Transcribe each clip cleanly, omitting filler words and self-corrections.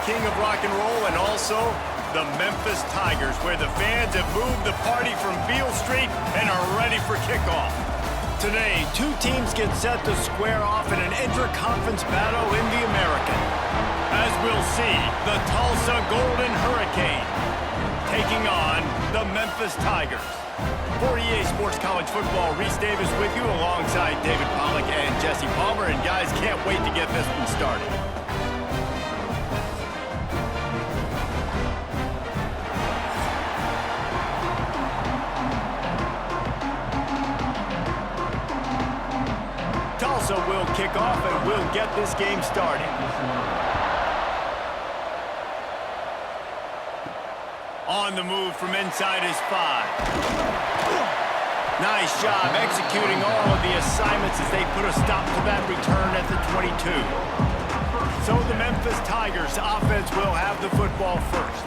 king of rock and roll, and also the Memphis Tigers, where the fans have moved the party from Beale Street and are ready for kickoff. Today, two teams get set to square off in an inter-conference battle in the American. As we'll see, the Tulsa Golden Hurricane taking on the Memphis Tigers. For EA Sports College Football, Reese Davis with you alongside David Pollack and Jesse Palmer. And guys, can't wait to get this one started. Tulsa will kick off and we'll get this game started. On the move from inside his 5. Nice job executing all of the assignments as they put a stop to that return at the 22. So the Memphis Tigers offense will have the football first.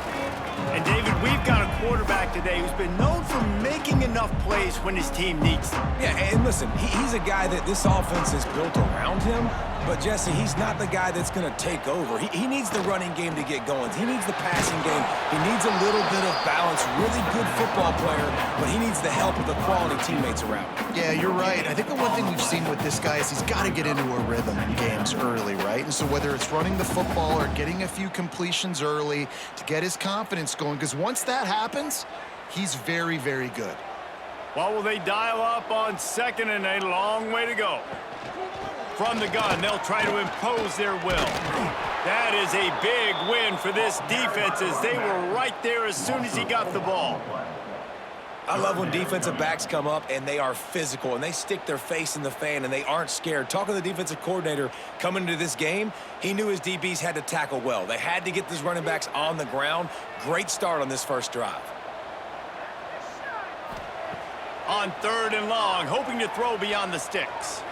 And David, we've got a quarterback today who's been known for making enough plays when his team needs them. Yeah, and listen, he's a guy that this offense is built around him. But, Jesse, he's not the guy that's going to take over. He needs the running game to get going. He needs the passing game. He needs a little bit of balance. Really good football player, but he needs the help of the quality teammates around him. Yeah, you're right. I think the one thing we've seen with this guy is he's got to get into a rhythm in games early, right? And so whether it's running the football or getting a few completions early to get his confidence going, because once that happens, he's very, very good. Well, will they dial up on second and a long way to go? From the gun, they'll try to impose their will. That is a big win for this defense as they were right there as soon as he got the ball. I love when defensive backs come up and they are physical and they stick their face in the fan and they aren't scared. Talking to the defensive coordinator coming into this game, he knew his DBs had to tackle well. They had to get these running backs on the ground. Great start on this first drive. On 3rd and long, hoping to throw beyond the sticks.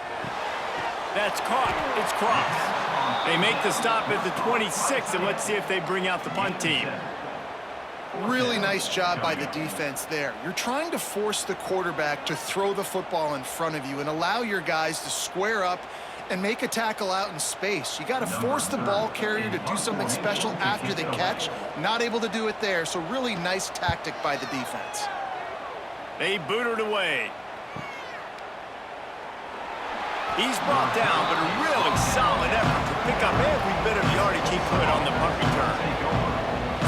That's caught. It's crossed. They make the stop at the 26, and let's see if they bring out the punt team. Really nice job by the defense there. You're trying to force the quarterback to throw the football in front of you and allow your guys to square up and make a tackle out in space. You got to force the ball carrier to do something special after the catch. Not able to do it there, so really nice tactic by the defense. They boot it away. He's brought down, but a really solid effort to pick up every bit of yardage he could on the punt return.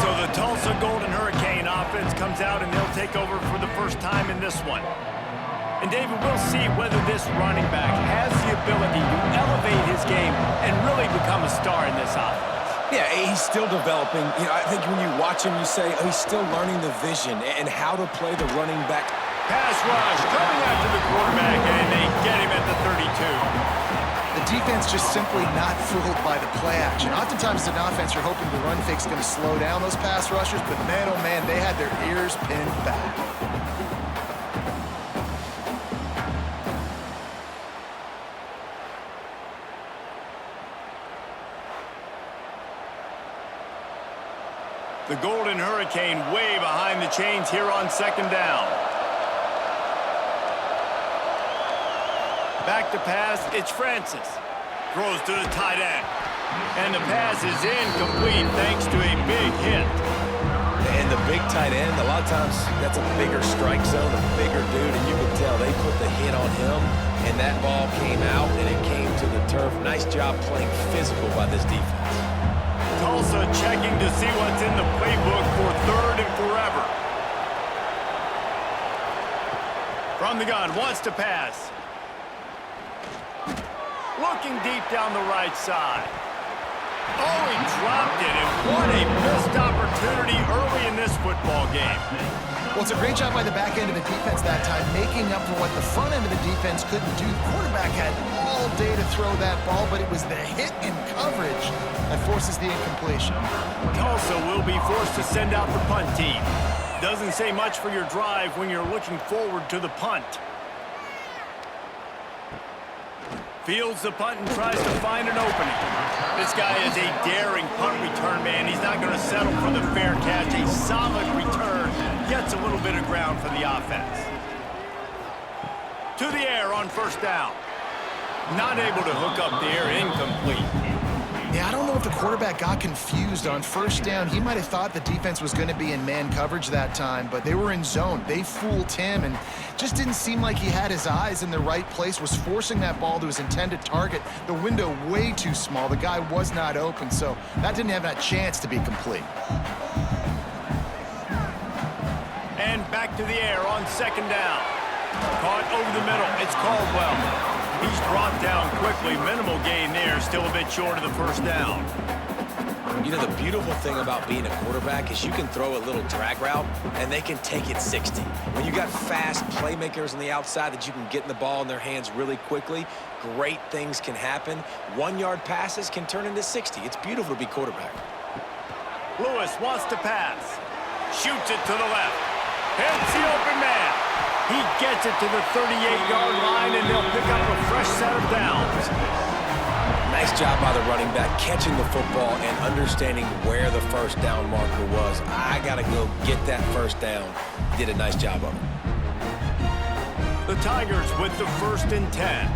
So the Tulsa Golden Hurricane offense comes out, and they'll take over for the first time in this one. And, David, we'll see whether this running back has the ability to elevate his game and really become a star in this offense. Yeah, he's still developing. You know, I think when you watch him, you say, oh, he's still learning the vision and how to play the running back. Pass rush coming after the quarterback, and they get him at the 32. The defense just simply not fooled by the play action. Oftentimes, as an offense, you're hoping the run fake's going to slow down those pass rushers, but man, oh man, they had their ears pinned back. The Golden Hurricane way behind the chains here on 2nd down. Back to pass, it's Francis. Throws to the tight end. And the pass is incomplete thanks to a big hit. And the big tight end, a lot of times that's a bigger strike zone, a bigger dude, and you can tell they put the hit on him, and that ball came out, and it came to the turf. Nice job playing physical by this defense. Tulsa checking to see what's in the playbook for 3rd and forever. From the gun, wants to pass. Looking deep down the right side. Oh, he dropped it, and what a missed opportunity early in this football game. Well, it's a great job by the back end of the defense that time, making up for what the front end of the defense couldn't do. The quarterback had all day to throw that ball, but it was the hit in coverage that forces the incompletion. Tulsa will be forced to send out the punt team. Doesn't say much for your drive when you're looking forward to the punt. Fields the punt and tries to find an opening. This guy is a daring punt return man. He's not going to settle for the fair catch. A solid return. Gets a little bit of ground for the offense. To the air on 1st down. Not able to hook up there. Incomplete. Yeah, I don't know if the quarterback got confused on first down. He might have thought the defense was going to be in man coverage that time, but they were in zone. They fooled him and just didn't seem like he had his eyes in the right place, was forcing that ball to his intended target. The window way too small. The guy was not open, so that didn't have that chance to be complete. And back to the air on second down. Caught over the middle. It's Caldwell. He's brought down quickly. Minimal gain there. Still a bit short of the first down. You know, the beautiful thing about being a quarterback is you can throw a little drag route, and they can take it 60. When you got fast playmakers on the outside that you can get in the ball in their hands really quickly, great things can happen. 1-yard passes can turn into 60. It's beautiful to be quarterback. Lewis wants to pass. Shoots it to the left. Hits the open man. He gets it to the 38-yard line, and they'll pick up a fresh set of downs. Nice job by the running back, catching the football and understanding where the first down marker was. I got to go get that first down. Did a nice job of it. The Tigers with the 1st and 10.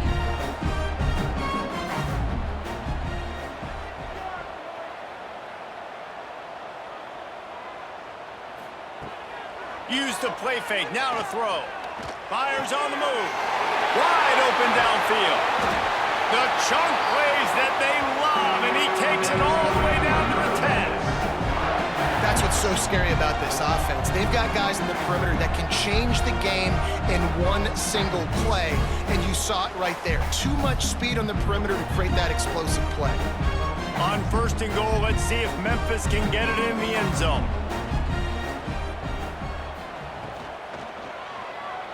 Use the play fake, now to throw. Fires on the move. Wide open downfield. The chunk plays that they love, and he takes it all the way down to the 10. That's what's so scary about this offense. They've got guys in the perimeter that can change the game in one single play, and you saw it right there. Too much speed on the perimeter to create that explosive play. On 1st and goal, let's see if Memphis can get it in the end zone.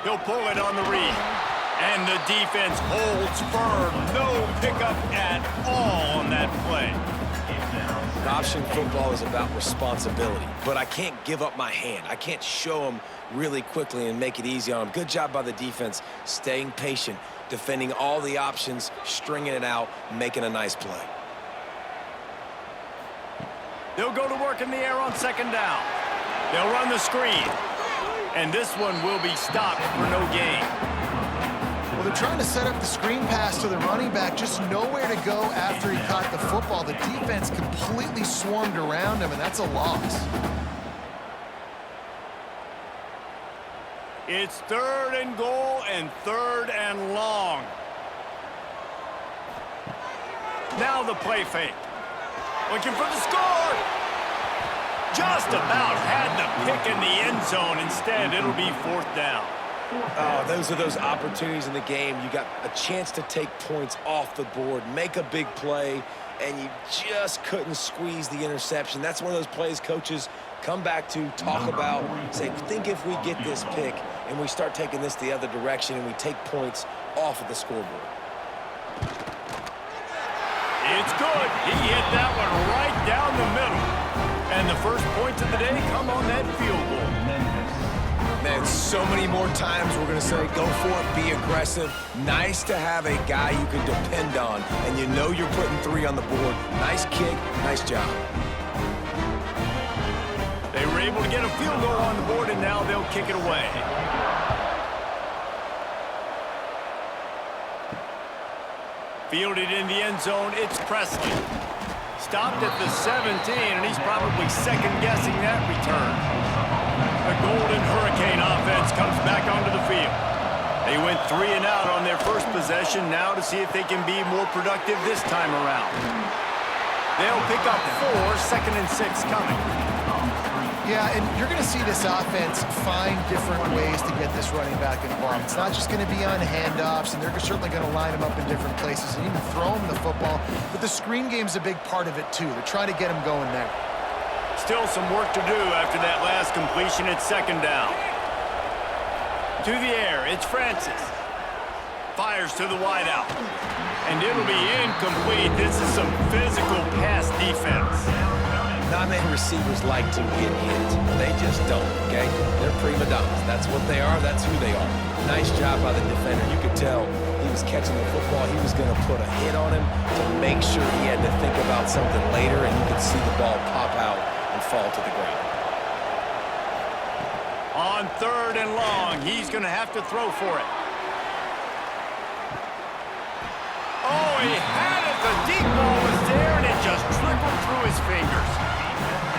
He'll pull it on the read. And the defense holds firm. No pickup at all on that play. Option football is about responsibility, but I can't give up my hand. I can't show them really quickly and make it easy on them. Good job by the defense, staying patient, defending all the options, stringing it out, making a nice play. They'll go to work in the air on 2nd down. They'll run the screen. And this one will be stopped for no gain. Well, they're trying to set up the screen pass to the running back, just nowhere to go after he caught the football. The defense completely swarmed around him, and that's a loss. It's 3rd and goal and 3rd and long. Now the play fake. Looking for the score. Just about had the pick in the end zone. Instead, it'll be 4th down. Those are those opportunities in the game. You got a chance to take points off the board, make a big play, and you just couldn't squeeze the interception. That's one of those plays coaches come back to, talk about, say, think if we get this pick and we start taking this the other direction and we take points off of the scoreboard. It's good. He hit that one right down the middle. And the first points of the day come on that field goal. Man, so many more times we're going to say, go for it, be aggressive. Nice to have a guy you can depend on, and you know you're putting 3 on the board. Nice kick, nice job. They were able to get a field goal on the board, and now they'll kick it away. Fielded in the end zone, it's Preston. Stopped at the 17, and he's probably second-guessing that return. The Golden Hurricane offense comes back onto the field. They went 3 and out on their first possession, now to see if they can be more productive this time around. They'll pick up 4, 2nd and 6 coming. Yeah, and you're going to see this offense find different ways to get this running back involved. It's not just going to be on handoffs, and they're certainly going to line him up in different places and even throw him the football. But the screen game's a big part of it, too. They're trying to get him going there. Still some work to do after that last completion at 2nd down. To the air, it's Francis. Fires to the wideout. And it'll be incomplete. This is some physical pass defense. Not many receivers like to get hit. They just don't, okay? They're prima donnas. That's what they are. That's who they are. Nice job by the defender. You could tell he was catching the football. He was going to put a hit on him to make sure he had to think about something later, and you could see the ball pop out and fall to the ground. On 3rd and long, he's going to have to throw for it. Oh, he had it. The deep ball was there, and it just trickled through his fingers.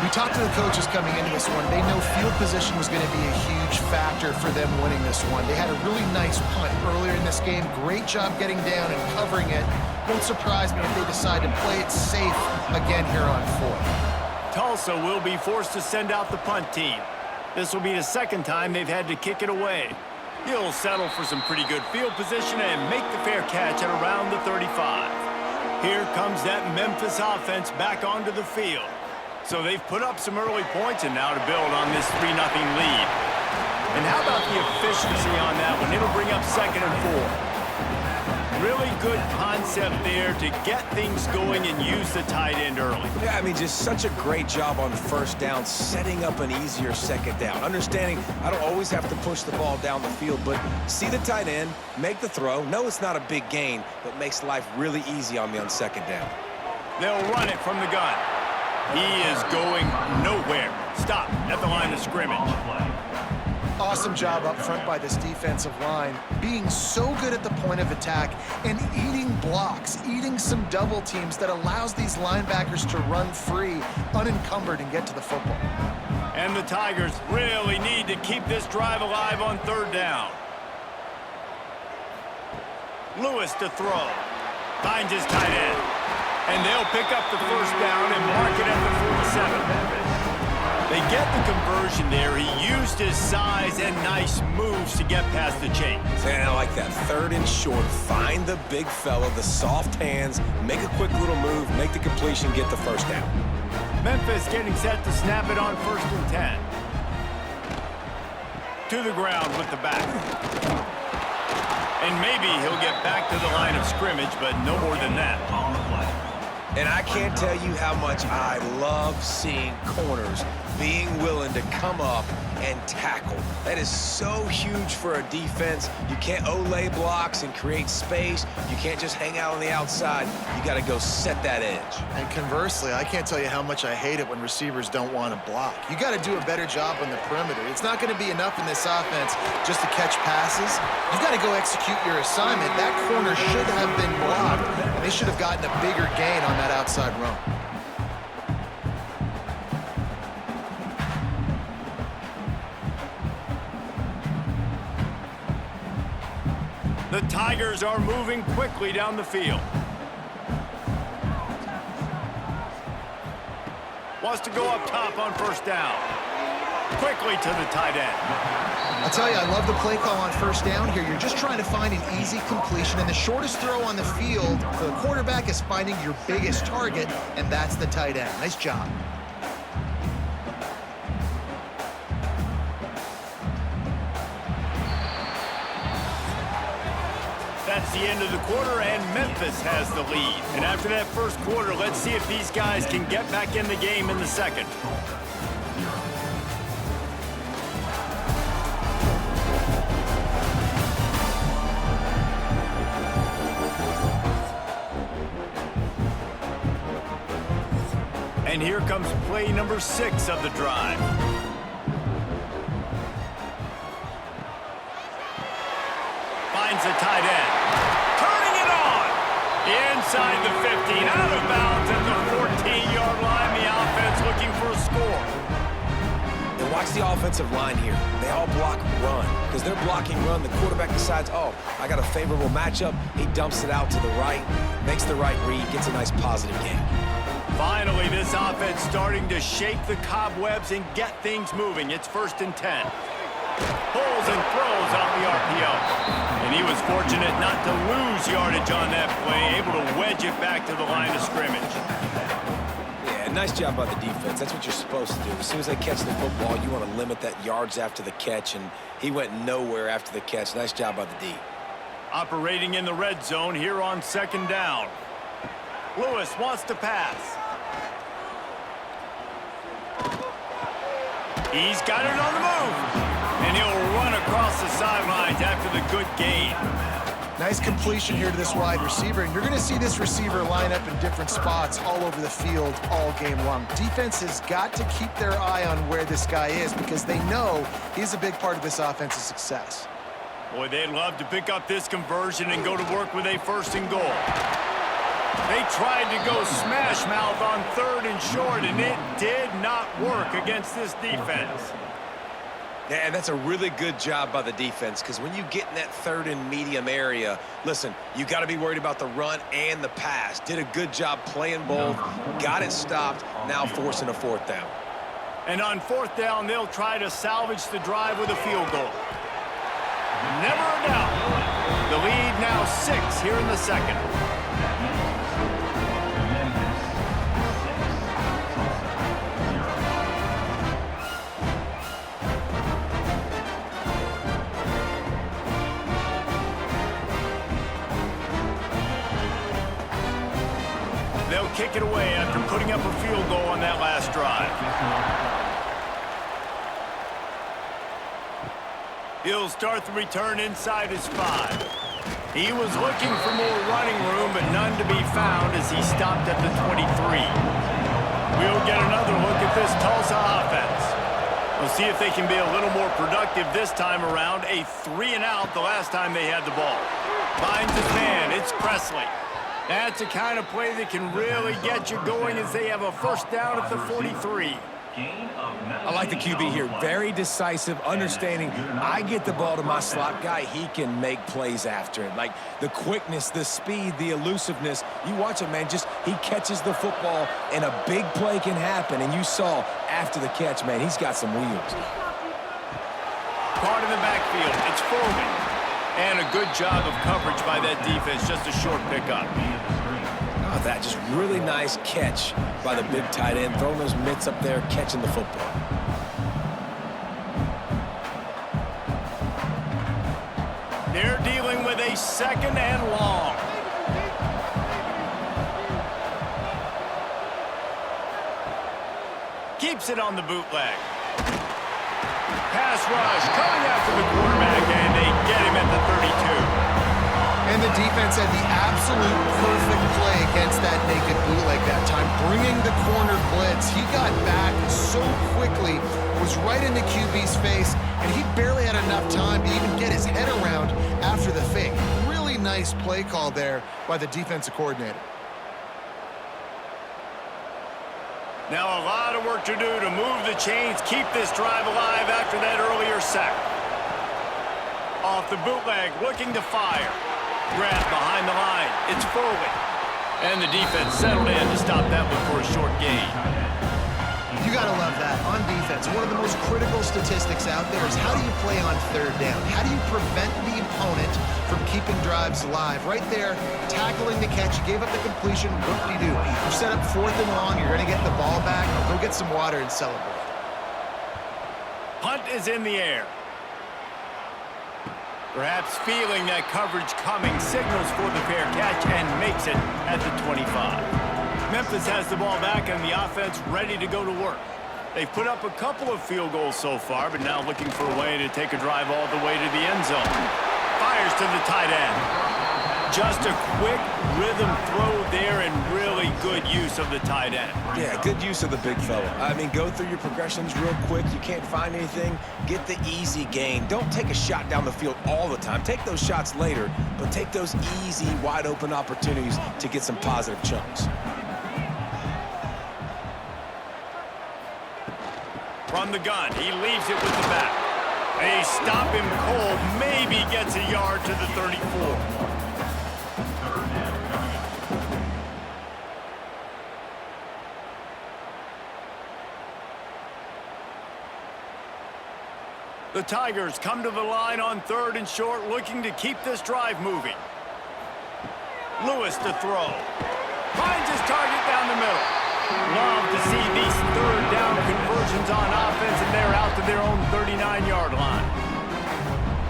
We talked to the coaches coming into this one. They know field position was going to be a huge factor for them winning this one. They had a really nice punt earlier in this game. Great job getting down and covering it. Won't surprise me if they decide to play it safe again here on fourth. Tulsa will be forced to send out the punt team. This will be the second time they've had to kick it away. He'll settle for some pretty good field position and make the fair catch at around the 35. Here comes that Memphis offense back onto the field. So they've put up some early points and now to build on this 3-0 lead. And how about the efficiency on that one? It'll bring up 2nd and 4. Really good concept there to get things going and use the tight end early. Yeah, I mean, just such a great job on first down, setting up an easier second down. Understanding I don't always have to push the ball down the field, but see the tight end, make the throw. No, it's not a big gain, but makes life really easy on me on second down. They'll run it from the gun. He is going nowhere. Stop at the line of scrimmage. Awesome job up front by this defensive line, being so good at the point of attack and eating blocks, eating some double teams that allows these linebackers to run free, unencumbered, and get to the football. And the Tigers really need to keep this drive alive on 3rd down. Lewis to throw. Finds his tight end. And they'll pick up the first down and mark it at the 47. They get the conversion there. He used his size and nice moves to get past the chain. And I like that. 3rd and short. Find the big fella, the soft hands, make a quick little move, make the completion, get the first down. Memphis getting set to snap it on 1st and 10. To the ground with the back. And maybe he'll get back to the line of scrimmage, but no more than that. And I can't tell you how much I love seeing corners being willing to come up and tackle. That is so huge for a defense. You can't olay blocks and create space. You can't just hang out on the outside. You got to go set that edge. And conversely, I can't tell you how much I hate it when receivers don't want to block. You got to do a better job on the perimeter. It's not going to be enough in this offense just to catch passes. You've got to go execute your assignment. That corner should have been blocked, and they should have gotten a bigger gain on that outside run. The Tigers are moving quickly down the field. Wants to go up top on 1st down. Quickly to the tight end. I'll tell you, I love the play call on 1st down here. You're just trying to find an easy completion, and the shortest throw on the field for the quarterback is finding your biggest target, and that's the tight end. Nice job. That's the end of the quarter, and Memphis has the lead. And after that first quarter, let's see if these guys can get back in the game in the second. And here comes play number 6 of the drive. Finds the tight end. Turning it on. Inside the 15. Out of bounds at the 14-yard line. The offense looking for a score. And watch the offensive line here. They all block run. Because they're blocking run, the quarterback decides, oh, I got a favorable matchup. He dumps it out to the right, makes the right read, gets a nice positive gain. Finally, this offense starting to shake the cobwebs and get things moving. It's 1st and 10. Pulls and throws off the RPO. And he was fortunate not to lose yardage on that play, able to wedge it back to the line of scrimmage. Yeah, nice job by the defense. That's what you're supposed to do. As soon as they catch the football, you want to limit that yards after the catch, and he went nowhere after the catch. Nice job by the D. Operating in the red zone here on 2nd down. Lewis wants to pass. He's got it on the move. And he'll run across the sidelines after the good gain. Nice completion here to this wide receiver, and you're going to see this receiver line up in different spots all over the field all game long. Defense has got to keep their eye on where this guy is because they know he's a big part of this offense's success. Boy, they'd love to pick up this conversion and go to work with a 1st and goal. They tried to go smash mouth on 3rd and short, and it did not work against this defense. Yeah, and that's a really good job by the defense, because when you get in that 3rd and medium area, listen, you got to be worried about the run and the pass. Did a good job playing both, got it stopped, now forcing a 4th down. And on 4th down, they'll try to salvage the drive with a field goal. Never a doubt. The lead now 6 here in the second. They'll kick it away after putting up a field goal on that last drive. He'll start the return inside his 5. He was looking for more running room, but none to be found as he stopped at the 23. We'll get another look at this Tulsa offense. We'll see if they can be a little more productive this time around. A 3-and-out the last time they had the ball. Finds his man. It's Presley. That's the kind of play that can really get you going as they have a 1st down at the 43. I like the QB here. Very decisive, understanding I get the ball to my slot guy, he can make plays after it. Like the quickness, the speed, the elusiveness. You watch it, man, just he catches the football and a big play can happen. And you saw after the catch, man, he's got some wheels. Caught in the backfield. It's Foreman. And a good job of coverage by that defense. Just a short pickup. Oh, that just really nice catch by the big tight end. Throwing those mitts up there, catching the football. They're dealing with a 2nd and long. Keeps it on the bootleg. Pass rush coming after the quarterback, and they get him at the 32. And the defense had the absolute perfect play against that naked bootleg that time, bringing the corner blitz. He got back so quickly, was right in the QB's face, and he barely had enough time to even get his head around after the fake. Really nice play call there by the defensive coordinator. Now a lot of work to do to move the chains, keep this drive alive after that earlier sack. Off the bootleg, looking to fire. Grab behind the line. It's Foley. And the defense settled in to stop that one for a short gain. You got to love that. On defense, one of the most critical statistics out there is how do you play on 3rd down? How do you prevent the opponent from keeping drives alive? Right there, tackling the catch. You gave up the completion. What do? You set up 4th and long. You're going to get the ball back. Go get some water and celebrate. Punt is in the air. Perhaps feeling that coverage coming, signals for the fair catch and makes it at the 25. Memphis has the ball back and the offense ready to go to work. They've put up a couple of field goals so far, but now looking for a way to take a drive all the way to the end zone. Fires to the tight end. Just a quick rhythm throw there and really good use of the tight end. Yeah, good use of the big fella. I mean, go through your progressions real quick. You can't find anything. Get the easy gain. Don't take a shot down the field all the time. Take those shots later, but take those easy, wide-open opportunities to get some positive chunks. From the gun, he leaves it with the back. They stop him cold, maybe gets a yard to the 34. The Tigers come to the line on 3rd and short, looking to keep this drive moving. Lewis to throw. Finds his target down the middle. Love to see these 3rd down conversions on offense, and they're out to their own 39-yard line.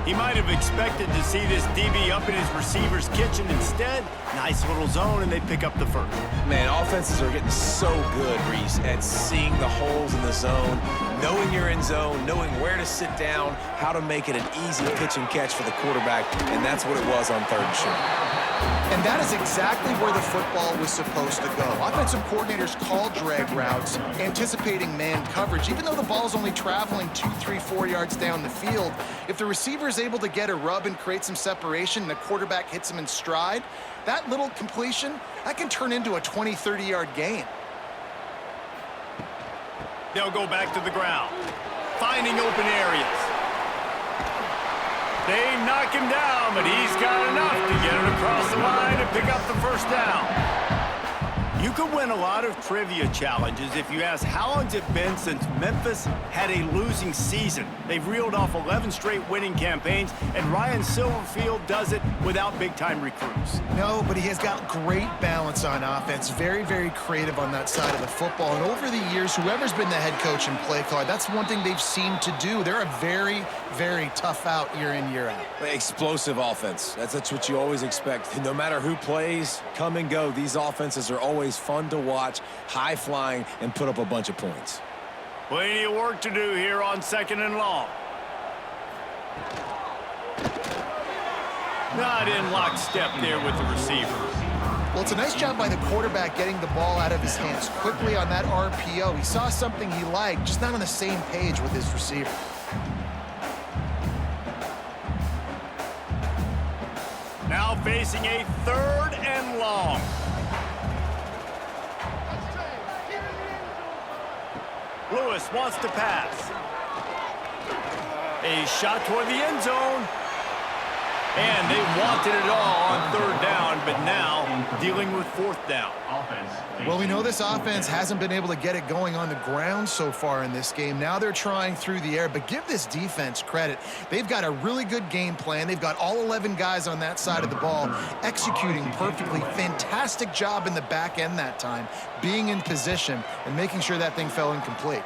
He might have expected to see this DB up in his receiver's kitchen. Instead, nice little zone, and they pick up the 1st. Man, offenses are getting so good, Reese, at seeing the holes in the zone, knowing you're in zone, knowing where to sit down, how to make it an easy pitch and catch for the quarterback, and that's what it was on 3rd and short. And that is exactly where the football was supposed to go. Offensive coordinators call drag routes, anticipating man coverage. Even though the ball's only traveling 2, 3, 4 yards down the field, if the receiver is able to get a rub and create some separation and the quarterback hits him in stride, that little completion, that can turn into a 20, 30-yard gain. They'll go back to the ground, finding open areas. They knock him down, but he's got enough to get it across the line and pick up the first down. You could win a lot of trivia challenges if you ask how long's it been since Memphis had a losing season. They've reeled off 11 straight winning campaigns, and Ryan Silverfield does it without big-time recruits. No, but he has got great balance on offense. Very, very creative on that side of the football. And over the years, whoever's been the head coach and play caller, that's one thing they've seemed to do. They're a very, very tough out year in, year out. Explosive offense. That's what you always expect. No matter who plays, come and go, these offenses are always fun to watch, high-flying, and put up a bunch of points. Plenty of work to do here on 2nd and long. Not in lockstep there with the receiver. Well, it's a nice job by the quarterback getting the ball out of his hands quickly on that RPO. He saw something he liked, just not on the same page with his receiver. Now facing a 3rd and long. Lewis wants to pass. A shot toward the end zone. And they wanted it all on 3rd down, but now dealing with 4th down. Well, we know this offense hasn't been able to get it going on the ground so far in this game. Now they're trying through the air, but give this defense credit. They've got a really good game plan. They've got all 11 guys on that side of the ball executing perfectly. Fantastic job in the back end that time, being in position and making sure that thing fell incomplete.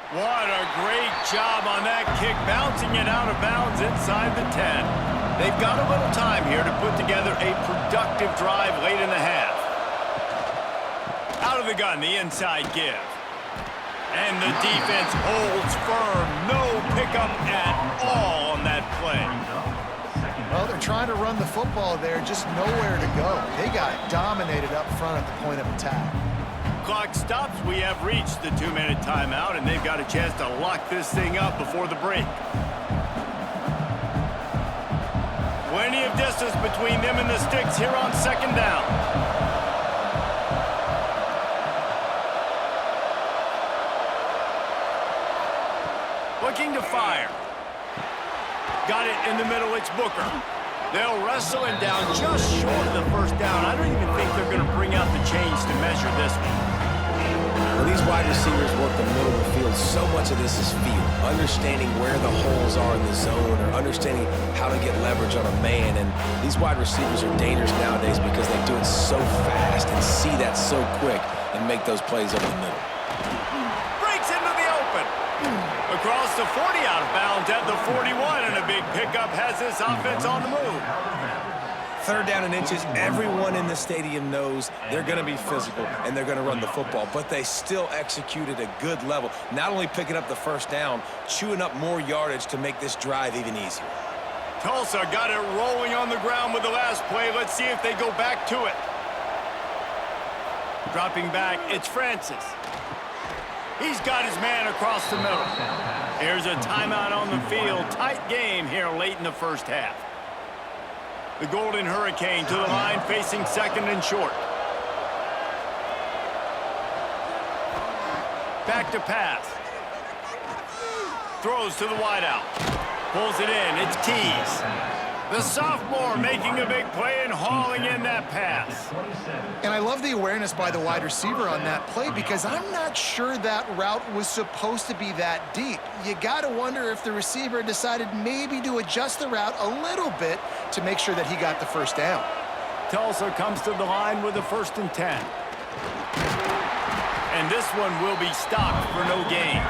What a great job on that kick, bouncing it out of bounds inside the 10. They've got a little time here to put together a productive drive late in the half. Out of the gun, the inside give. And the defense holds firm. No pickup at all on that play. Well, they're trying to run the football there, just nowhere to go. They got dominated up front at the point of attack. Clock stops. We have reached the 2-minute timeout, and they've got a chance to lock this thing up before the break. Plenty of distance between them and the sticks here on 2nd down. Looking to fire. Got it in the middle. It's Booker. They'll wrestle him down just short of the 1st down. I don't even think they're going to bring out the chains to measure this one. When these wide receivers work the middle of the field, so much of this is feel. Understanding where the holes are in the zone or understanding how to get leverage on a man. And these wide receivers are dangerous nowadays because they do it so fast and see that so quick and make those plays over the middle. Breaks into the open. Across the 40, out of bounds at the 41, and a big pickup has this offense on the move. 3rd down and inches, everyone in the stadium knows they're going to be physical and they're going to run the football, but they still execute at a good level. Not only picking up the 1st down, chewing up more yardage to make this drive even easier. Tulsa got it rolling on the ground with the last play. Let's see if they go back to it. Dropping back, it's Francis. He's got his man across the middle. Here's a timeout on the field. Tight game here late in the 1st half. The Golden Hurricane to the line, facing 2nd and short. Back to pass. Throws to the wideout. Pulls it in. It's Keys. The sophomore making a big play and hauling in that pass. And I love the awareness by the wide receiver on that play because I'm not sure that route was supposed to be that deep. You got to wonder if the receiver decided maybe to adjust the route a little bit to make sure that he got the 1st down. Tulsa comes to the line with a 1st and 10. And this one will be stopped for no gain.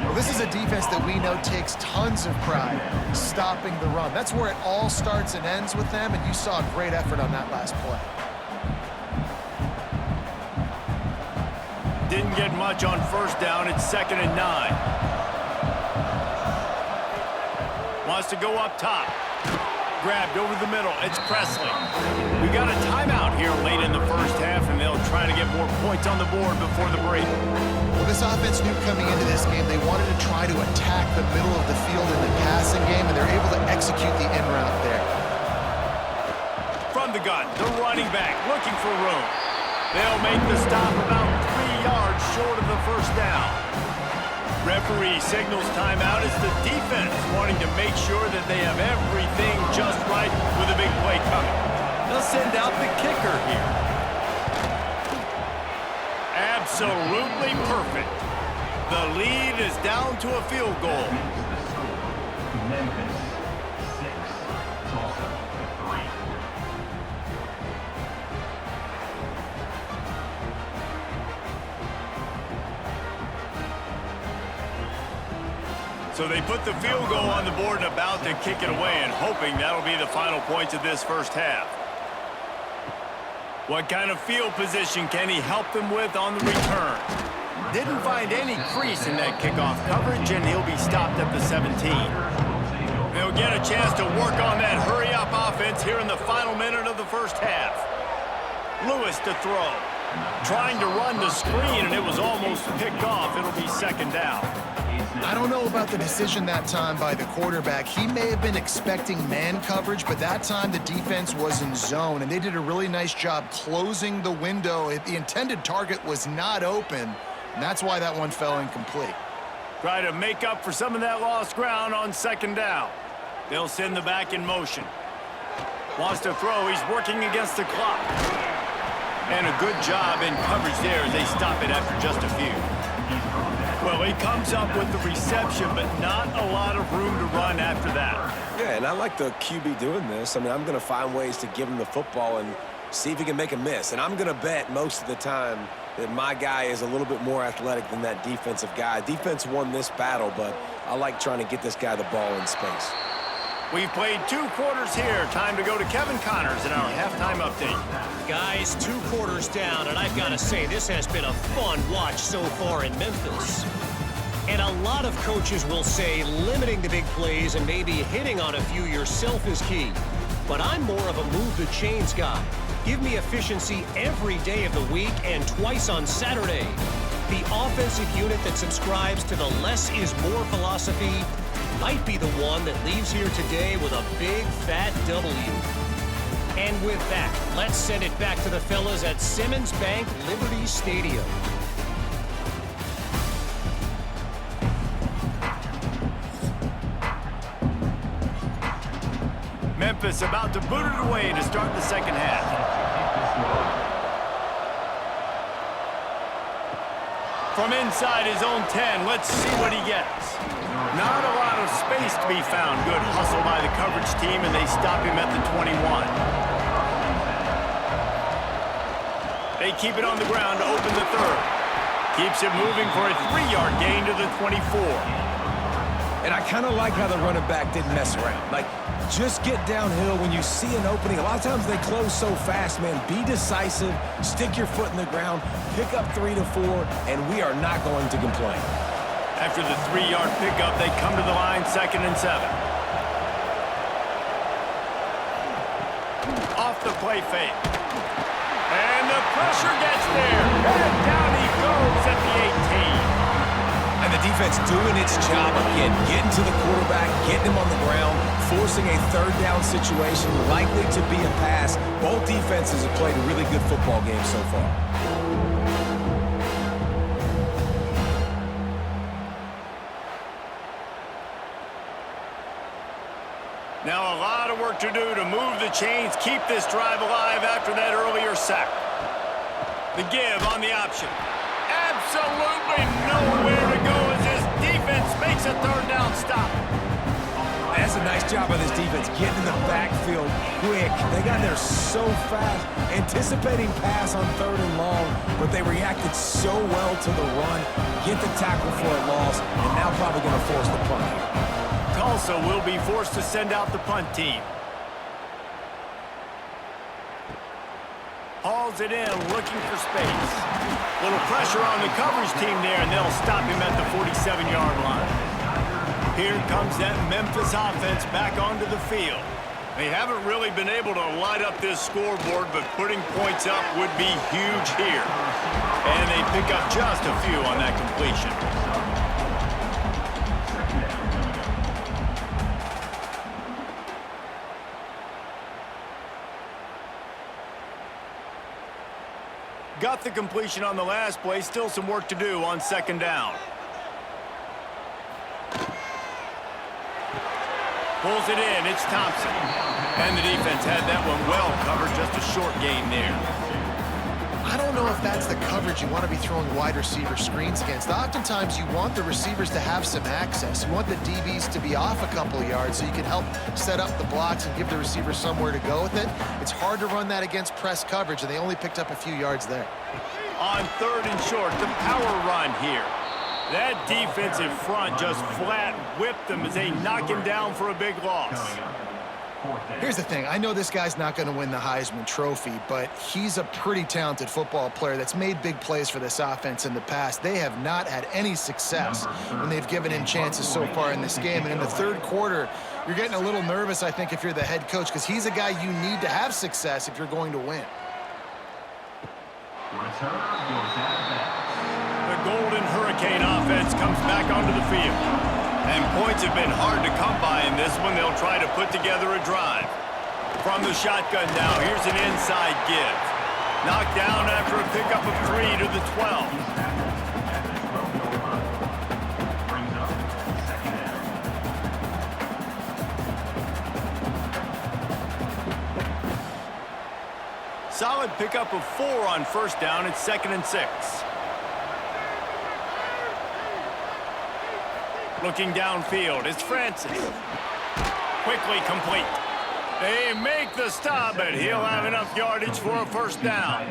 Well, this is a defense that we know takes tons of pride stopping the run. That's where it all starts and ends with them, and you saw a great effort on that last play. Didn't get much on 1st down. It's 2nd and 9. Wants to go up top. Grabbed over the middle. It's Presley. We got a timeout here late in the first half, and they'll try to get more points on the board before the break. Well, this offense knew coming into this game they wanted to try to attack the middle of the field in the passing game, and they're able to execute the in route there. From the gun, the running back looking for room. They'll make the stop about 3 yards short of the first down. Referee signals timeout as the defense wanting to make sure that they have everything just right with a big play coming. They'll send out the kicker here. Absolutely perfect. The lead is down to a field goal. Memphis 6, Tulsa 3. So they put the field goal on the board and about to kick it away, and hoping that'll be the final points of this first half. What kind of field position can he help them with on the return? Didn't find any crease in that kickoff coverage, and he'll be stopped at the 17. They'll get a chance to work on that hurry-up offense here in the final minute of the first half. Lewis to throw. Trying to run the screen, and it was almost picked off. It'll be second down. I don't know about the decision that time by the quarterback. He may have been expecting man coverage, but that time the defense was in zone, and they did a really nice job closing the window. The intended target was not open, and that's why that one fell incomplete. Try to make up for some of that lost ground on second down. They'll send the back in motion. Wants to throw. He's working against the clock. And a good job in coverage there as they stop it after just a few. Well, he comes up with the reception, but not a lot of room to run after that. Yeah, and I like the QB doing this. I mean, I'm going to find ways to give him the football and see if he can make a miss. And I'm going to bet most of the time that my guy is a little bit more athletic than that defensive guy. Defense won this battle, but I like trying to get this guy the ball in space. We've played 2 quarters here. Time to go to Kevin Connors in our halftime update. Guys, 2 quarters down, and I've got to say, this has been a fun watch so far in Memphis. And a lot of coaches will say limiting the big plays and maybe hitting on a few yourself is key. But I'm more of a move the chains guy. Give me efficiency every day of the week and twice on Saturday. The offensive unit that subscribes to the less is more philosophy might be the one that leaves here today with a big fat W. And with that, let's send it back to the fellas at Simmons Bank Liberty Stadium. Memphis about to boot it away to start the second half. From inside his own 10, let's see what he gets. Not a lot of space to be found. Good hustle by the coverage team, and they stop him at the 21. They keep it on the ground to open the third. Keeps it moving for a 3-yard gain to the 24. And I kind of like how the running back didn't mess around. Like, just get downhill when you see an opening. A lot of times they close so fast, man. Be decisive, stick your foot in the ground, pick up 3 to 4, and we are not going to complain. After the 3-yard pickup, they come to the line, 2nd and 7. Off the play fake. And the pressure gets there. And down he goes at the 18. And the defense doing its job again, getting to the quarterback, getting him on the ground, forcing a 3rd down situation, likely to be a pass. Both defenses have played a really good football game so far. Now a lot of work to do to move the chains, keep this drive alive after that earlier sack. The give on the option. Absolutely nowhere to go as this defense makes a 3rd down stop. That's a nice job by this defense, getting in the backfield quick. They got there so fast, anticipating pass on 3rd and long, but they reacted so well to the run, get the tackle for a loss, and now probably going to force the punt here. Tulsa will be forced to send out the punt team. Hauls it in, looking for space. Little pressure on the coverage team there, and they'll stop him at the 47-yard line. Here comes that Memphis offense back onto the field. They haven't really been able to light up this scoreboard, but putting points up would be huge here. And they pick up just a few on that completion. Got the completion on the last play. Still some work to do on second down. Pulls it in. It's Thompson. And the defense had that one well covered. Just a short gain there. I don't know if that's the coverage you want to be throwing wide receiver screens against. Oftentimes, you want the receivers to have some access. You want the DBs to be off a couple of yards so you can help set up the blocks and give the receiver somewhere to go with it. It's hard to run that against press coverage, and they only picked up a few yards there. On third and short, the power run here. That defensive front just flat whipped them as they knock him down for a big loss. Here's the thing. I know this guy's not going to win the Heisman Trophy, but he's a pretty talented football player that's made big plays for this offense in the past. They have not had any success when they've given him chances so far in this game. And in the third quarter, you're getting a little nervous, I think, if you're the head coach, because he's a guy you need to have success if you're going to win. The Golden Hurricane offense comes back onto the field. And points have been hard to come by in this one. They'll try to put together a drive. From the shotgun now, here's an inside give. Knocked down after a pickup of 3 to the 12. Solid pickup of 4 on first down. It's 2nd and 6. Looking downfield, it's Francis. Quickly complete. They make the stop, but he'll have enough yardage for a first down.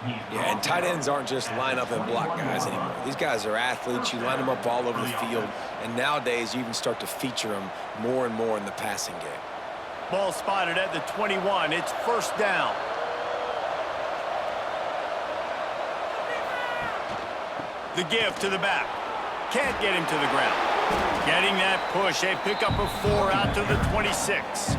Yeah, and tight ends aren't just line up and block guys anymore. These guys are athletes. You line them up all over the field, and nowadays you even start to feature them more and more in the passing game. Ball spotted at the 21. It's first down. The give to the back. Can't get him to the ground. Getting that push. A pickup of 4 out to the 26.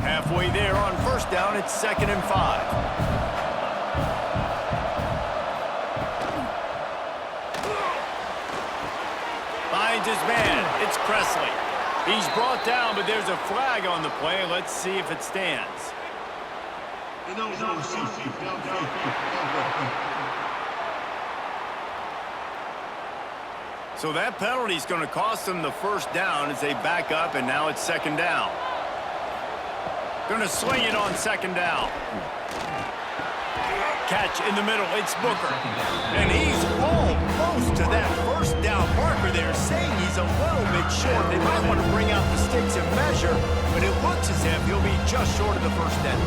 Halfway there on first down. It's 2nd and 5. Finds his man. It's Presley. He's brought down, but there's a flag on the play. Let's see if it stands. So that penalty is going to cost them the first down as they back up, and now it's 2nd down. Going to sling it on 2nd down. Catch in the middle. It's Booker. And he's almost to that first down marker there, saying he's a little bit short. They might want to bring out the sticks and measure, but it looks as if he'll be just short of the first down.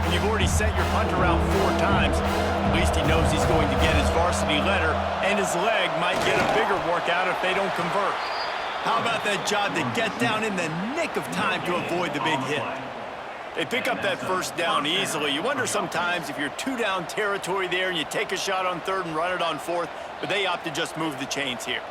And you've already sent your punter out 4 times. At least he knows he's going to get his varsity letter, and his leg might get a bigger workout if they don't convert. How about that job to get down in the nick of time to avoid the big hit? They pick up that first down easily. You wonder sometimes if you're 2 down territory there and you take a shot on 3rd and run it on 4th, but they opt to just move the chains here.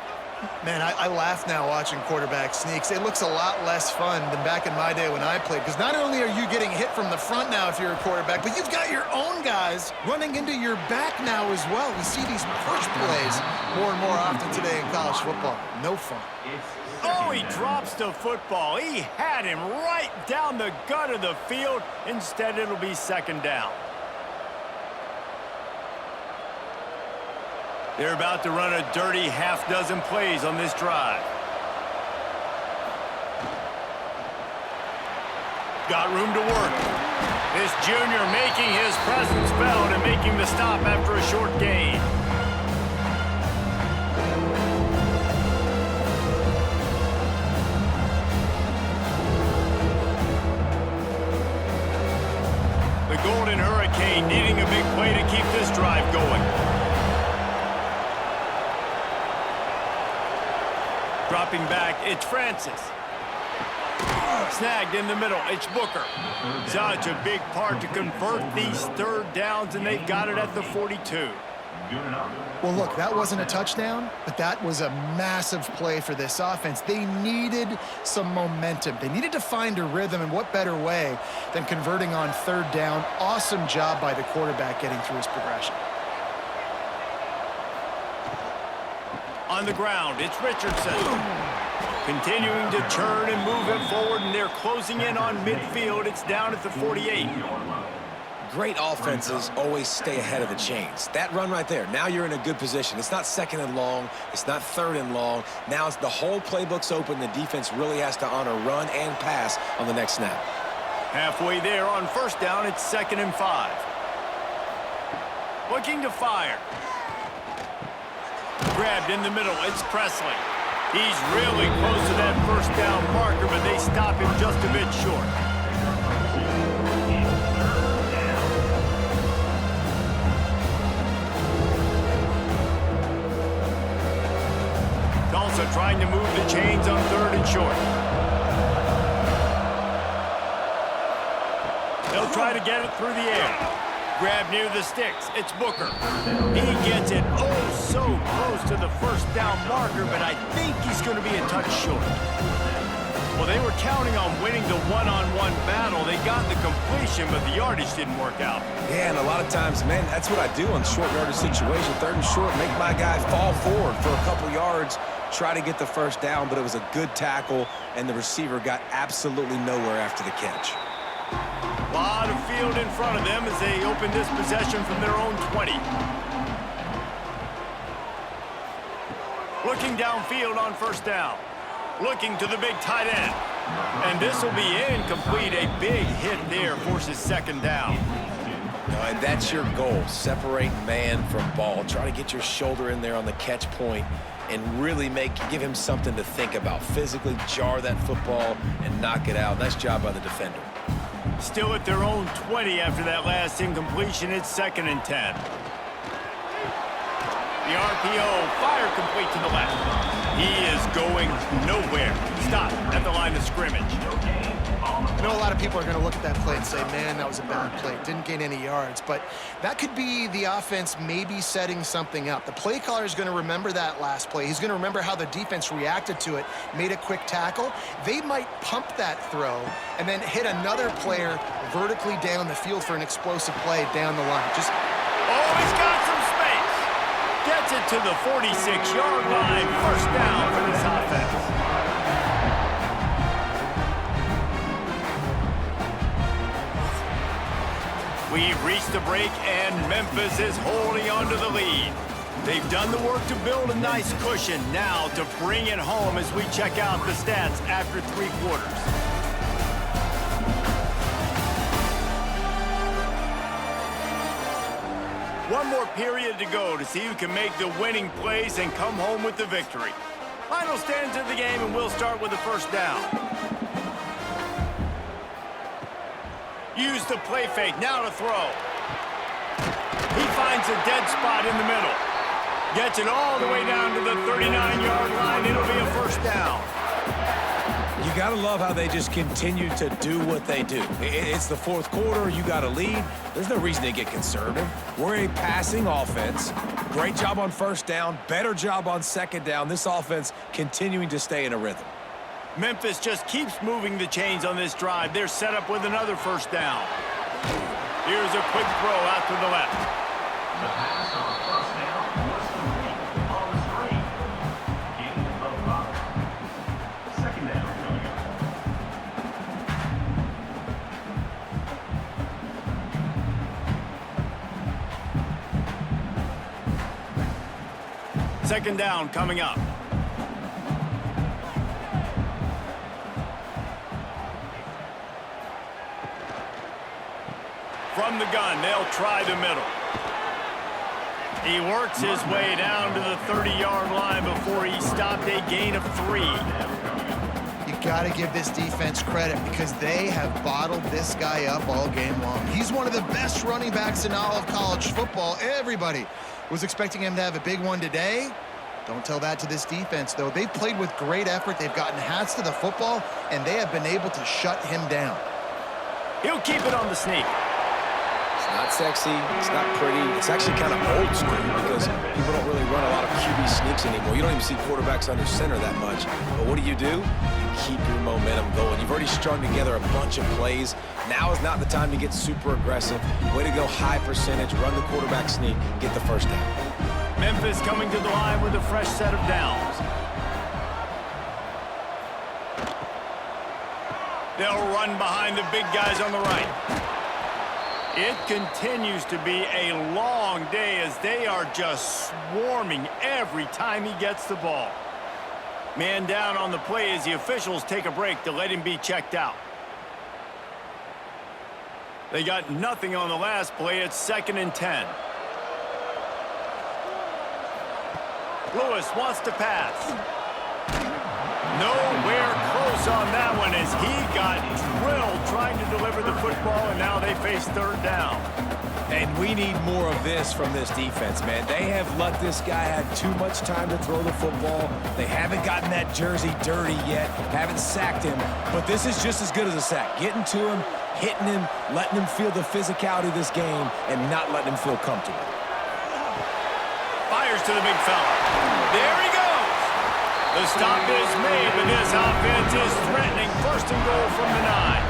Man, I laugh now watching quarterback sneaks. It looks a lot less fun than back in my day when I played, because not only are you getting hit from the front now if you're a quarterback, but you've got your own guys running into your back now as well. We see these push plays more and more often today in college football. No fun. Oh, he drops the football. He had him right down the gut of the field. Instead, it'll be 2nd down. They're about to run a dirty half-dozen plays on this drive. Got room to work. This junior making his presence felt and making the stop after a short gain. The Golden Hurricane needing a big play to keep this drive going. Dropping back, it's Francis. Snagged in the middle. It's Booker. Such a big part to convert these third downs, and they've got it at the 42. Well, look, that wasn't a touchdown, but that was a massive play for this offense. They needed some momentum. They needed to find a rhythm, and what better way than converting on third down. Awesome job by the quarterback getting through his progression. On the ground, it's Richardson. Continuing to churn and move it forward, and they're closing in on midfield. It's down at the 48. Great offenses always stay ahead of the chains. That run right there, now you're in a good position. It's not second and long. It's not third and long. Now it's the whole playbook's open. The defense really has to honor run and pass on the next snap. Halfway there on first down, it's 2nd and 5. Looking to fire. Grabbed in the middle, it's Presley. He's really close to that first down marker, but they stop him just a bit short. Tulsa trying to move the chains on 3rd and short. They'll try to get it through the air. Grab near the sticks. It's Booker. He gets it so close to the first down marker, but I think he's going to be a touch short. Well, they were counting on winning the one-on-one battle. They got the completion, but the yardage didn't work out. Yeah, and a lot of times, man, that's what I do on short yardage situation. 3rd and short, make my guy fall forward for a couple yards, try to get the first down, but it was a good tackle, and the receiver got absolutely nowhere after the catch. A lot of field in front of them as they open this possession from their own 20. Looking downfield on first down. Looking to the big tight end. And this will be incomplete. A big hit there forces 2nd down. And that's your goal. Separate man from ball. Try to get your shoulder in there on the catch point and really give him something to think about. Physically jar that football and knock it out. Nice job by the defender. Still at their own 20 after that last incompletion. It's 2nd and 10. The RPO, fire complete to the left. He is going nowhere. Stop at the line of scrimmage. I know a lot of people are going to look at that play and say, man, that was a bad play. Didn't gain any yards. But that could be the offense maybe setting something up. The play caller is going to remember that last play. He's going to remember how the defense reacted to it, made a quick tackle. They might pump that throw and then hit another player vertically down the field for an explosive play down the line. He's got some space. Gets it to the 46-yard line. First down for this offense. We've reached the break, and Memphis is holding on to the lead. They've done the work to build a nice cushion. Now to bring it home as we check out the stats after 3 quarters. One more period to go to see who can make the winning plays and come home with the victory. Final stands of the game, and we'll start with the first down. Use the play fake, now to throw. He finds a dead spot in the middle. Gets it all the way down to the 39-yard line. It'll be a first down. You got to love how they just continue to do what they do. It's the 4th quarter. You got a lead. There's no reason to get conservative. We're a passing offense. Great job on first down. Better job on 2nd down. This offense continuing to stay in a rhythm. Memphis just keeps moving the chains on this drive. They're set up with another first down. Here's a quick throw out to the left. The pass on first down was complete on the screen. Gain of 5. 2nd down coming up. Second down coming up. From the gun, they'll try the middle. He works his way down to the 30-yard line before he stopped, a gain of 3. You got to give this defense credit because they have bottled this guy up all game long. He's one of the best running backs in all of college football. Everybody was expecting him to have a big one today. Don't tell that to this defense, though. They've played with great effort. They've gotten hats to the football, and they have been able to shut him down. He'll keep it on the sneak. It's not sexy. It's not pretty. It's actually kind of old school because people don't really run a lot of QB sneaks anymore. You don't even see quarterbacks under center that much. But what do? You keep your momentum going. You've already strung together a bunch of plays. Now is not the time to get super aggressive. Way to go high percentage, run the quarterback sneak, get the first down. Memphis coming to the line with a fresh set of downs. They'll run behind the big guys on the right. It continues to be a long day as they are just swarming every time he gets the ball. Man down on the play as the officials take a break to let him be checked out. They got nothing on the last play. It's 2nd and 10. Lewis wants to pass. Nowhere close on that one as he got drilled trying to deliver the football, and now they face 3rd down. And we need more of this from this defense, man. They have let this guy have too much time to throw the football. They haven't gotten that jersey dirty yet, haven't sacked him, but this is just as good as a sack. Getting to him, hitting him, letting him feel the physicality of this game, and not letting him feel comfortable. Fires to the big fella. There he goes. The stop is made, but this offense is threatening 1st and goal from the 9.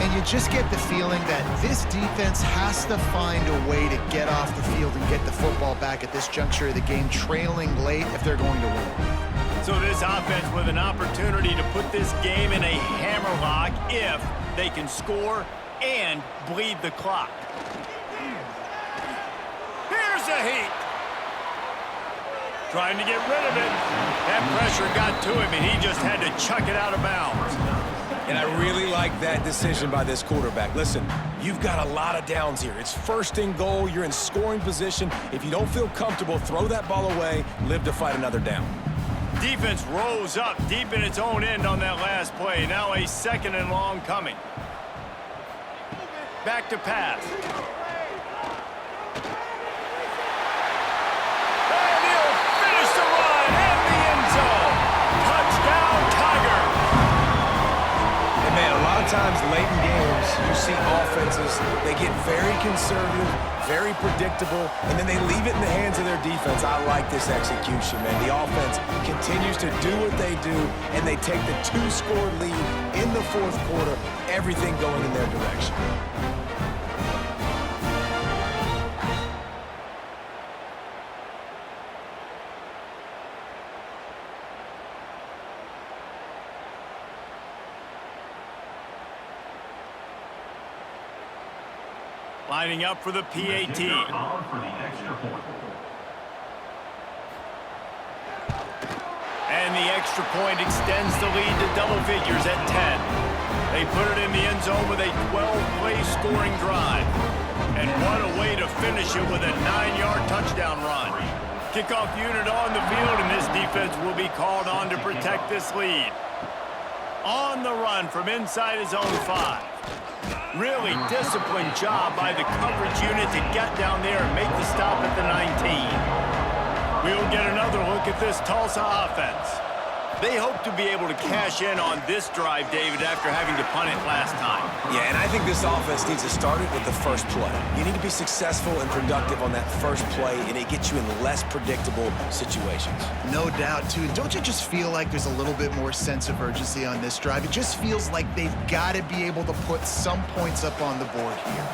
And you just get the feeling that this defense has to find a way to get off the field and get the football back at this juncture of the game, trailing late if they're going to win. So this offense with an opportunity to put this game in a hammerlock if they can score and bleed the clock. Here's a heat. Trying to get rid of it. That pressure got to him, and he just had to chuck it out of bounds. And I really like that decision by this quarterback. Listen, you've got a lot of downs here. It's 1st and goal. You're in scoring position. If you don't feel comfortable, throw that ball away. Live to fight another down. Defense rose up deep in its own end on that last play. Now a 2nd and long coming. Back to pass. And he'll finish the run in the end zone. Touchdown, Tiger. And man, a lot of times late in games, you see offenses, they get very conservative, very predictable, and then they leave it in the hands of their defense. I like this execution, man. The offense continues to do what they do, and they take the 2-score lead in the 4th quarter, everything going in their direction. Lining up for the PAT. And the extra point extends the lead to double figures at 10. They put it in the end zone with a 12-play scoring drive. And what a way to finish it with a 9-yard touchdown run. Kickoff unit on the field, and this defense will be called on to protect this lead. On the run from inside his own 5. Really disciplined job by the coverage unit to get down there and make the stop at the 19. We'll get another look at this Tulsa offense. They hope to be able to cash in on this drive, David, after having to punt it last time. Yeah, and I think this offense needs to start it with the first play. You need to be successful and productive on that first play, and it gets you in less predictable situations. No doubt, too. Don't you just feel like there's a little bit more sense of urgency on this drive? It just feels like they've got to be able to put some points up on the board here.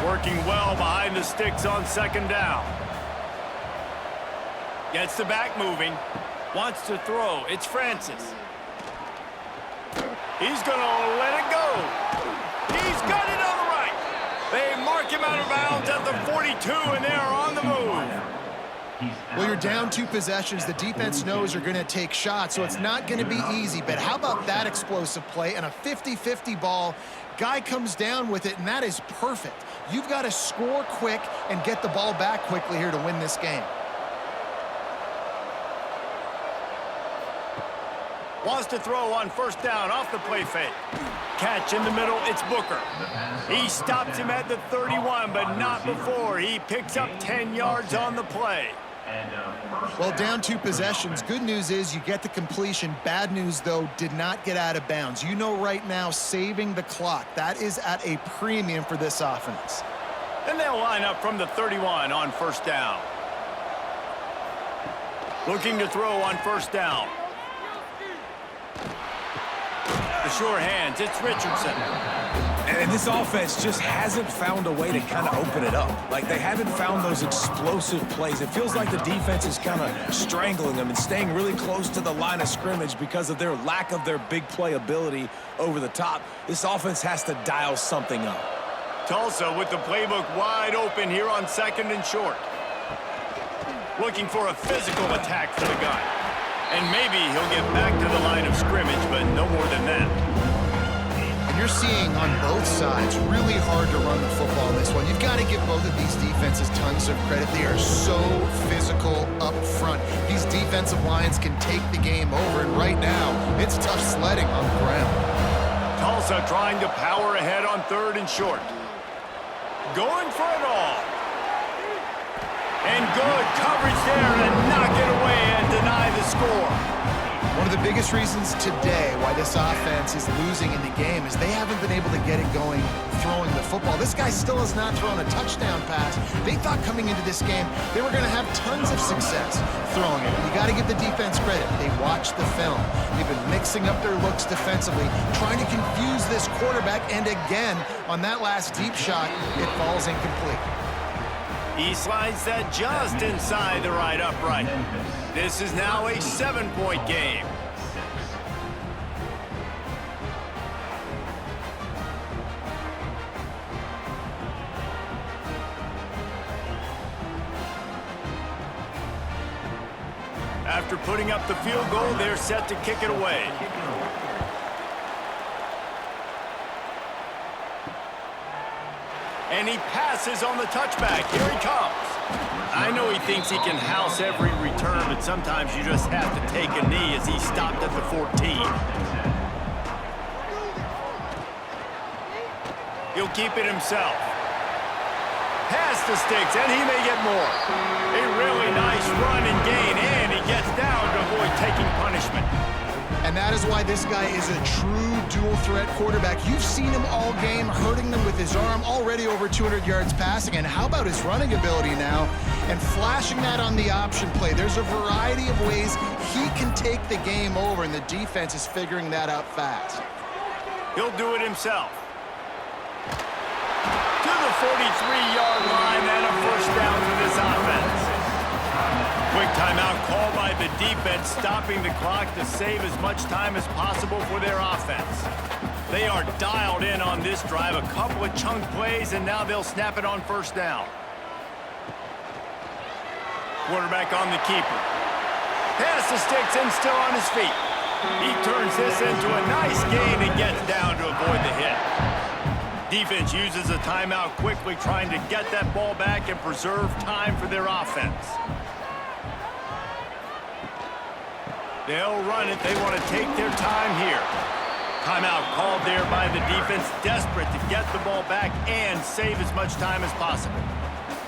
Working well behind the sticks on 2nd down. Gets the back moving. Wants to throw. It's Francis. He's going to let it go. He's got it on the right. They mark him out of bounds at the 42, and they are on the move. Well, you're down 2 possessions. The defense knows you're going to take shots, so it's not going to be easy. But how about that explosive play and a 50-50 ball? Guy comes down with it, and that is perfect. You've got to score quick and get the ball back quickly here to win this game. Wants to throw on 1st down off the play fake. Catch in the middle, it's Booker. He stops him at the 31, but not before. He picks up 10 yards on the play. And first Well, down. down 2 possessions. Good news is you get the completion. Bad news, though, did not get out of bounds. You know right now, saving the clock, that is at a premium for this offense. And they'll line up from the 31 on first down. Looking to throw on first down. The sure hands, it's Richardson. And this offense just hasn't found a way to kind of open it up. Like, they haven't found those explosive plays. It feels like the defense is kind of strangling them and staying really close to the line of scrimmage because of their lack of their big play ability over the top. This offense has to dial something up. Tulsa with the playbook wide open here on 2nd and short. Looking for a physical attack for the guy. And maybe he'll get back to the line of scrimmage, but no more than that. And you're seeing on both sides really hard to run the football in this one. You've got to give both of these defenses tons of credit. They are so physical up front. These defensive lines can take the game over, and right now, it's tough sledding on the ground. Tulsa trying to power ahead on 3rd and short. Going for it all. And good coverage there to knock it away and deny the score. One of the biggest reasons today why this offense is losing in the game is they haven't been able to get it going throwing the football. This guy still has not thrown a touchdown pass. They thought coming into this game they were going to have tons of success throwing it. You got to give the defense credit. They watched the film. They've been mixing up their looks defensively, trying to confuse this quarterback, and again, on that last deep shot, it falls incomplete. He slides that just inside the right upright. This is now a 7-point game. After putting up the field goal, they're set to kick it away. And he passes on the touchback. Here he comes. I know he thinks he can house every return, but sometimes you just have to take a knee as he stopped at the 14. He'll keep it himself. Pass the sticks, and he may get more. A really nice run and gain, and he gets down to avoid taking punishment. And that is why this guy is a true dual-threat quarterback. You've seen him all game, hurting them with his arm, already over 200 yards passing. And how about his running ability now? And flashing that on the option play. There's a variety of ways he can take the game over, and the defense is figuring that out fast. He'll do it himself. To the 43-yard line, and a first down for this offense. Quick timeout call by the defense, stopping the clock to save as much time as possible for their offense. They are dialed in on this drive, a couple of chunk plays, and now they'll snap it on first down. Quarterback on the keeper. Pass the sticks and still on his feet. He turns this into a nice gain and gets down to avoid the hit. Defense uses a timeout quickly, trying to get that ball back and preserve time for their offense. They'll run it. They want to take their time here. Timeout called there by the defense, desperate to get the ball back and save as much time as possible.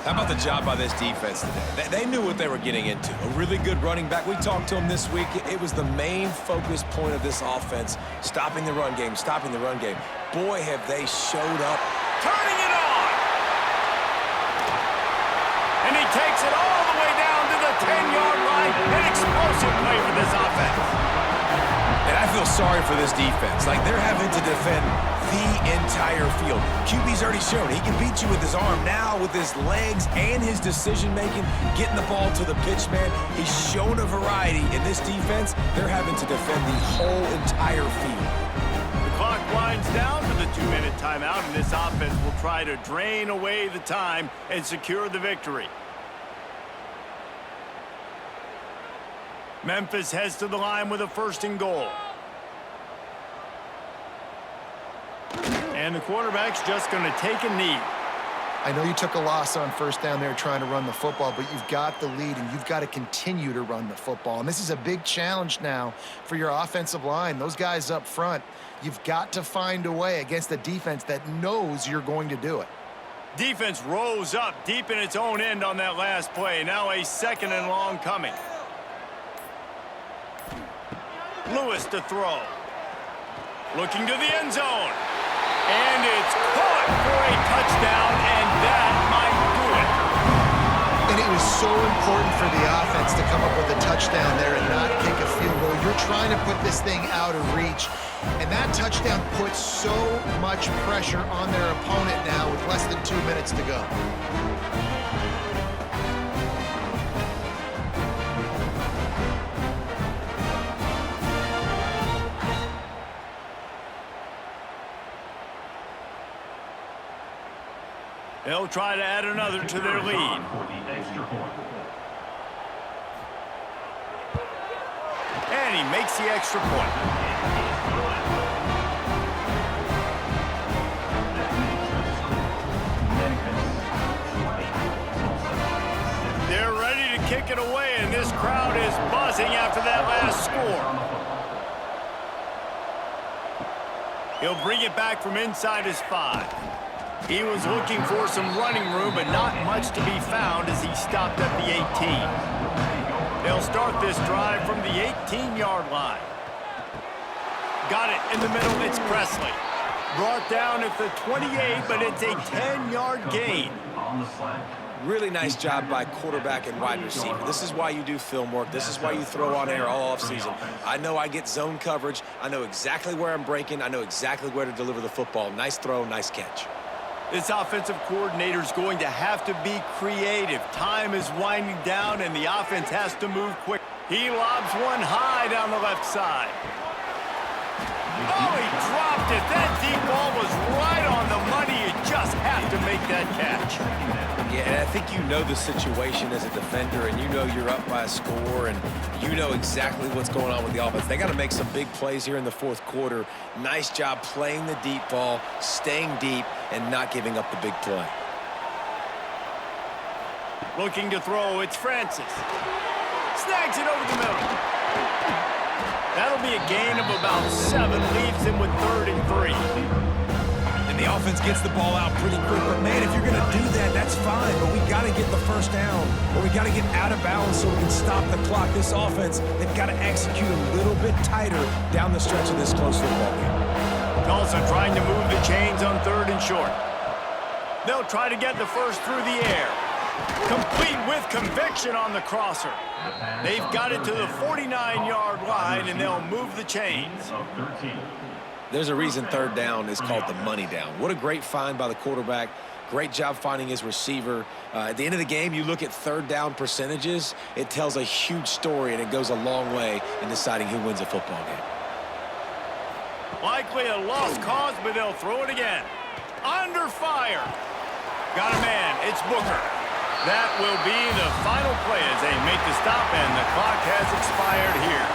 How about the job by this defense today? They knew what they were getting into. A really good running back. We talked to him this week. It was the main focus point of this offense, stopping the run game, stopping the run game. Boy, have they showed up. Turning it on! And he takes it all the way down to the 10-yard line. An explosive play for this offense. And I feel sorry for this defense. Like, they're having to defend the entire field. QB's already shown he can beat you with his arm. Now with his legs and his decision-making, getting the ball to the pitch man, he's shown a variety. In this defense, they're having to defend the whole entire field. The clock winds down to the 2-minute timeout, and this offense will try to drain away the time and secure the victory. Memphis heads to the line with a 1st and goal. And the quarterback's just going to take a knee. I know you took a loss on first down there trying to run the football, but you've got the lead, and you've got to continue to run the football. And this is a big challenge now for your offensive line. Those guys up front, you've got to find a way against a defense that knows you're going to do it. Defense rose up deep in its own end on that last play. Now a 2nd and long coming. Lewis to throw. Looking to the end zone. And it's caught for a touchdown, and that might do it. And it was so important for the offense to come up with a touchdown there and not kick a field goal. You're trying to put this thing out of reach, and that touchdown puts so much pressure on their opponent now with less than 2 minutes to go. They'll try to add another to their lead. For the extra point. And he makes the extra point. They're ready to kick it away, and this crowd is buzzing after that last score. He'll bring it back from inside his 5. He was looking for some running room, but not much to be found as he stopped at the 18. They'll start this drive from the 18-yard line. Got it in the middle, it's Presley. Brought down at the 28, but it's a 10-yard gain. On the slant. Really nice job by quarterback and wide receiver. This is why you do film work. This is why you throw on air all offseason. I know I get zone coverage. I know exactly where I'm breaking. I know exactly where to deliver the football. Nice throw, nice catch. This offensive coordinator is going to have to be creative. Time is winding down, and the offense has to move quick. He lobs one high down the left side. Oh, he dropped it. That deep ball was right on the money. You just have to make that catch. Yeah, and I think you know the situation as a defender, and you know you're up by a score, and you know exactly what's going on with the offense. They got to make some big plays here in the 4th quarter. Nice job playing the deep ball, staying deep, and not giving up the big play. Looking to throw, it's Francis. Snags it over the middle. That'll be a gain of about 7, leaves him with 3rd and 3. And the offense gets the ball out pretty quick, but man, if you're going to do that, that's fine, but we got to get the first down, or we got to get out of bounds so we can stop the clock. This offense, they've got to execute a little bit tighter down the stretch of this close football game. Tulsa trying to move the chains on 3rd and short. They'll try to get the first through the air. Complete with conviction on the crosser. They've got it to the 49-yard line, and they'll move the chains. There's a reason 3rd down is called the money down. What a great find by the quarterback. Great job finding his receiver. At the end of the game, you look at 3rd down percentages. It tells a huge story, and it goes a long way in deciding who wins a football game. Likely a lost cause, but they'll throw it again. Under fire. Got a man. It's Booker. That will be the final play as they make the stop, and the clock has expired here.